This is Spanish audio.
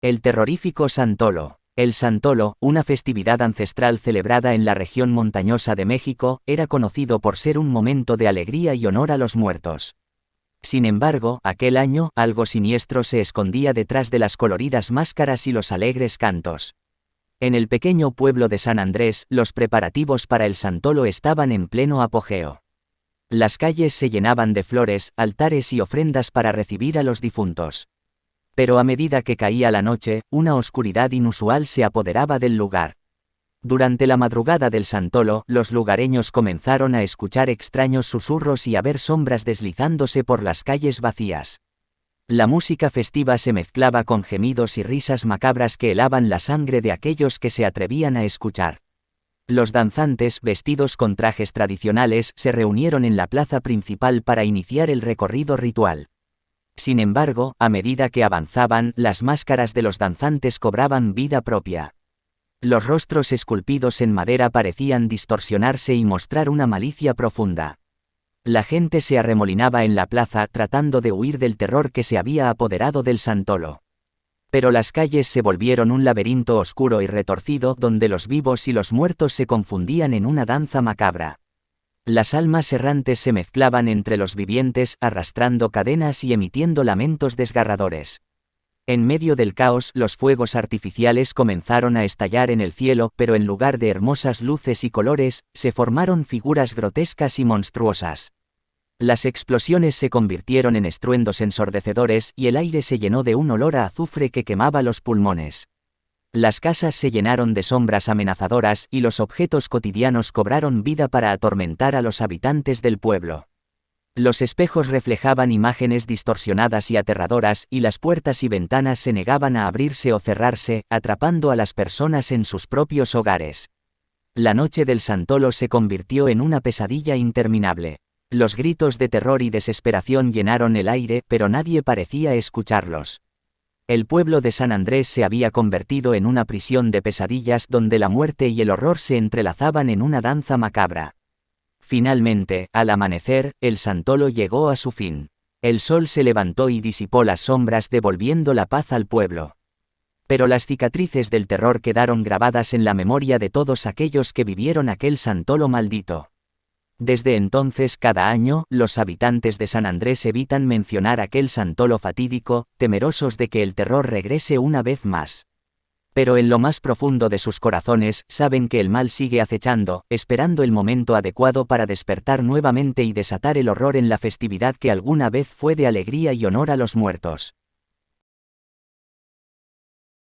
El terrorífico Santolo. El Santolo, una festividad ancestral celebrada en la región montañosa de México, era conocido por ser un momento de alegría y honor a los muertos. Sin embargo, aquel año, algo siniestro se escondía detrás de las coloridas máscaras y los alegres cantos. En el pequeño pueblo de San Andrés, los preparativos para el Santolo estaban en pleno apogeo. Las calles se llenaban de flores, altares y ofrendas para recibir a los difuntos. Pero a medida que caía la noche, una oscuridad inusual se apoderaba del lugar. Durante la madrugada del Santolo, los lugareños comenzaron a escuchar extraños susurros y a ver sombras deslizándose por las calles vacías. La música festiva se mezclaba con gemidos y risas macabras que helaban la sangre de aquellos que se atrevían a escuchar. Los danzantes, vestidos con trajes tradicionales, se reunieron en la plaza principal para iniciar el recorrido ritual. Sin embargo, a medida que avanzaban, las máscaras de los danzantes cobraban vida propia. Los rostros esculpidos en madera parecían distorsionarse y mostrar una malicia profunda. La gente se arremolinaba en la plaza tratando de huir del terror que se había apoderado del Santolo. Pero las calles se volvieron un laberinto oscuro y retorcido donde los vivos y los muertos se confundían en una danza macabra. Las almas errantes se mezclaban entre los vivientes, arrastrando cadenas y emitiendo lamentos desgarradores. En medio del caos, los fuegos artificiales comenzaron a estallar en el cielo, pero en lugar de hermosas luces y colores, se formaron figuras grotescas y monstruosas. Las explosiones se convirtieron en estruendos ensordecedores y el aire se llenó de un olor a azufre que quemaba los pulmones. Las casas se llenaron de sombras amenazadoras y los objetos cotidianos cobraron vida para atormentar a los habitantes del pueblo. Los espejos reflejaban imágenes distorsionadas y aterradoras y las puertas y ventanas se negaban a abrirse o cerrarse, atrapando a las personas en sus propios hogares. La noche del Santolo se convirtió en una pesadilla interminable. Los gritos de terror y desesperación llenaron el aire, pero nadie parecía escucharlos. El pueblo de San Andrés se había convertido en una prisión de pesadillas donde la muerte y el horror se entrelazaban en una danza macabra. Finalmente, al amanecer, el Santolo llegó a su fin. El sol se levantó y disipó las sombras, devolviendo la paz al pueblo. Pero las cicatrices del terror quedaron grabadas en la memoria de todos aquellos que vivieron aquel Santolo maldito. Desde entonces, cada año, los habitantes de San Andrés evitan mencionar aquel Santolo fatídico, temerosos de que el terror regrese una vez más. Pero en lo más profundo de sus corazones, saben que el mal sigue acechando, esperando el momento adecuado para despertar nuevamente y desatar el horror en la festividad que alguna vez fue de alegría y honor a los muertos.